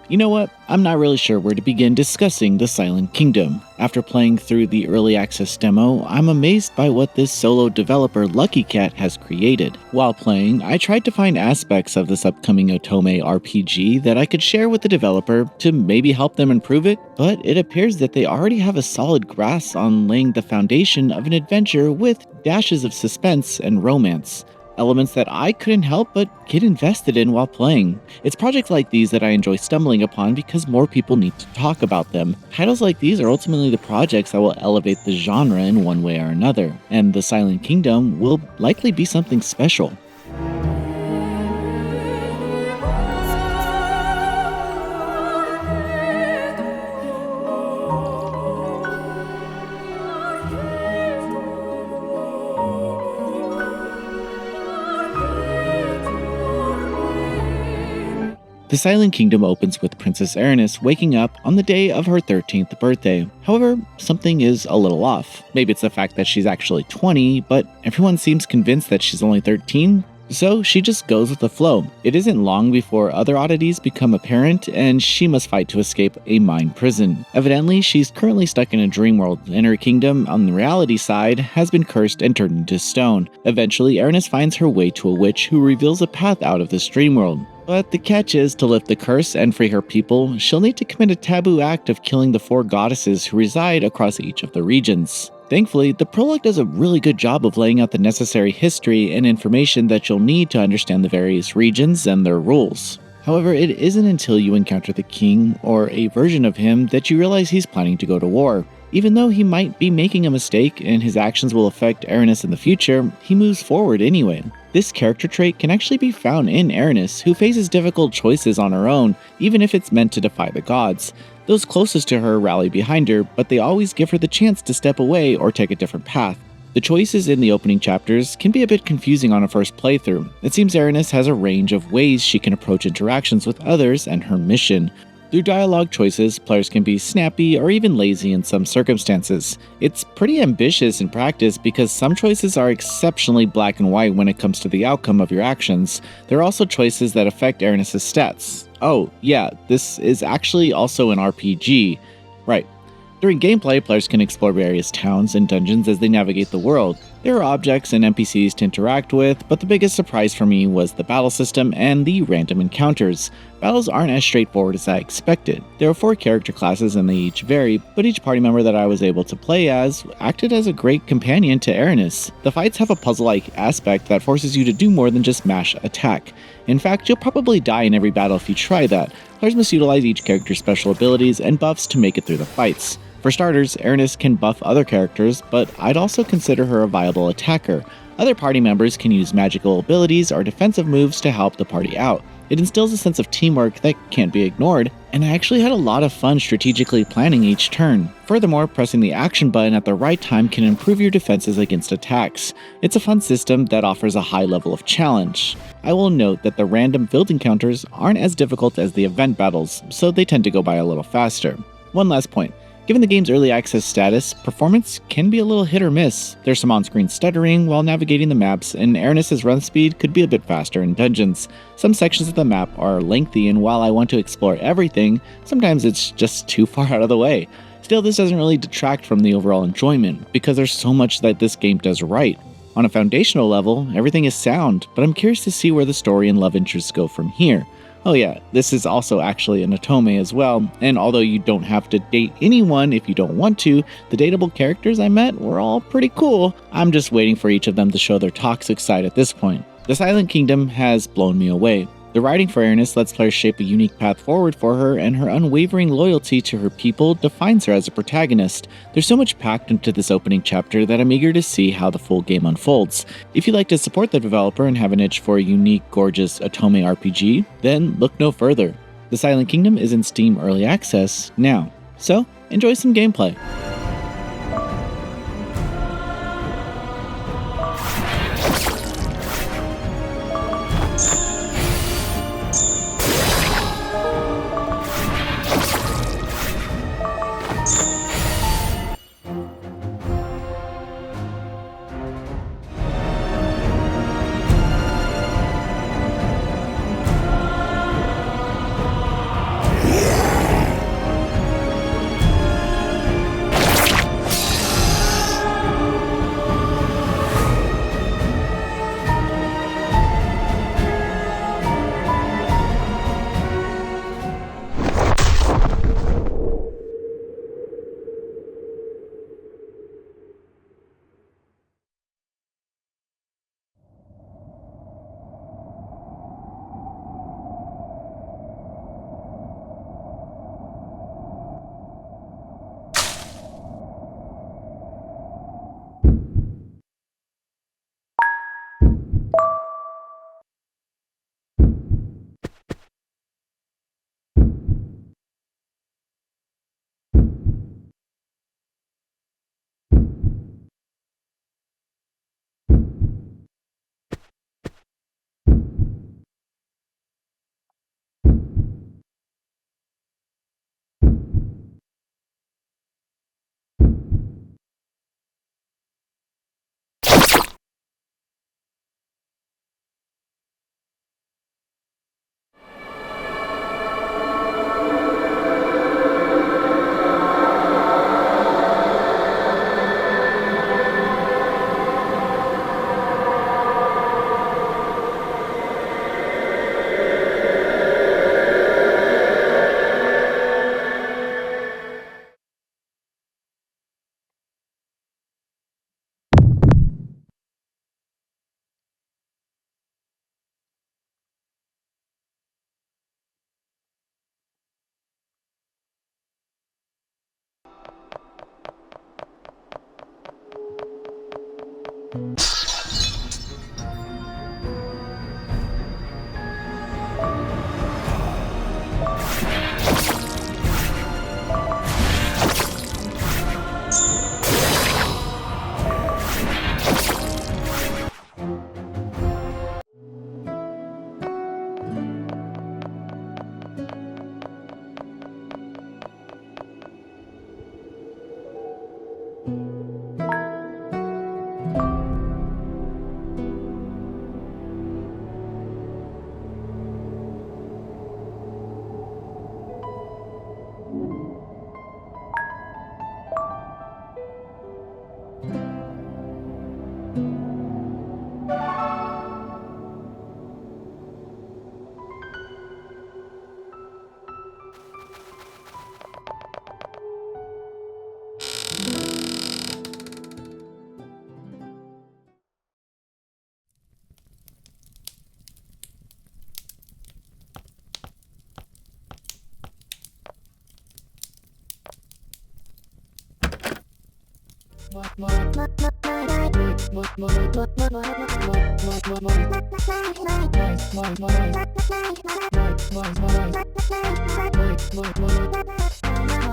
You know what? I'm not really sure where to begin discussing the Silent Kingdom. After playing through the early access demo, I'm amazed by what this solo developer Lucky Cat has created. While playing, I tried to find aspects of this upcoming Otome RPG that I could share with the developer to maybe help them improve it, but it appears that they already have a solid grasp on laying the foundation of an adventure with dashes of suspense and romance. Elements that I couldn't help but get invested in while playing. It's projects like these that I enjoy stumbling upon because more people need to talk about them. Titles like these are ultimately the projects that will elevate the genre in one way or another, and The Silent Kingdom will likely be something special. The Silent Kingdom opens with Princess Erinys waking up on the day of her 13th birthday. However, something is a little off. Maybe it's the fact that she's actually 20, but everyone seems convinced that she's only 13, so she just goes with the flow. It isn't long before other oddities become apparent, and she must fight to escape a mind prison. Evidently, she's currently stuck in a dream world, and her kingdom, on the reality side, has been cursed and turned into stone. Eventually, Erinys finds her way to a witch who reveals a path out of this dream world. But the catch is, to lift the curse and free her people, she'll need to commit a taboo act of killing the 4 goddesses who reside across each of the regions. Thankfully, the prologue does a really good job of laying out the necessary history and information that you'll need to understand the various regions and their rules. However, it isn't until you encounter the king, or a version of him, that you realize he's planning to go to war. Even though he might be making a mistake and his actions will affect Erinys in the future, he moves forward anyway. This character trait can actually be found in Erinys, who faces difficult choices on her own, even if it's meant to defy the gods. Those closest to her rally behind her, but they always give her the chance to step away or take a different path. The choices in the opening chapters can be a bit confusing on a first playthrough. It seems Erinys has a range of ways she can approach interactions with others and her mission. Through dialogue choices, players can be snappy or even lazy in some circumstances. It's pretty ambitious in practice because some choices are exceptionally black and white when it comes to the outcome of your actions. There are also choices that affect Erinys' stats. Oh, yeah, this is actually also an RPG. Right. During gameplay, players can explore various towns and dungeons as they navigate the world. There are objects and NPCs to interact with, but the biggest surprise for me was the battle system and the random encounters. Battles aren't as straightforward as I expected. There are 4 character classes and they each vary, but each party member that I was able to play as acted as a great companion to Erinys. The fights have a puzzle-like aspect that forces you to do more than just mash attack. In fact, you'll probably die in every battle if you try that. Players must utilize each character's special abilities and buffs to make it through the fights. For starters, Erinys can buff other characters, but I'd also consider her a viable attacker. Other party members can use magical abilities or defensive moves to help the party out. It instills a sense of teamwork that can't be ignored, and I actually had a lot of fun strategically planning each turn. Furthermore, pressing the action button at the right time can improve your defenses against attacks. It's a fun system that offers a high level of challenge. I will note that the random field encounters aren't as difficult as the event battles, so they tend to go by a little faster. One last point. Given the game's early access status, performance can be a little hit or miss. There's some on-screen stuttering while navigating the maps, and Erinys' run speed could be a bit faster in dungeons. Some sections of the map are lengthy, and while I want to explore everything, sometimes it's just too far out of the way. Still, this doesn't really detract from the overall enjoyment, because there's so much that this game does right. On a foundational level, everything is sound, but I'm curious to see where the story and love interests go from here. Oh yeah, this is also actually an Otome as well, and although you don't have to date anyone if you don't want to, the dateable characters I met were all pretty cool. I'm just waiting for each of them to show their toxic side at this point. The Silent Kingdom has blown me away. The writing for Erinys lets players shape a unique path forward for her, and her unwavering loyalty to her people defines her as a protagonist. There's so much packed into this opening chapter that I'm eager to see how the full game unfolds. If you'd like to support the developer and have an itch for a unique, gorgeous Otome RPG, then look no further. The Silent Kingdom is in Steam Early Access now, so enjoy some gameplay.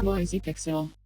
Voice Pixel.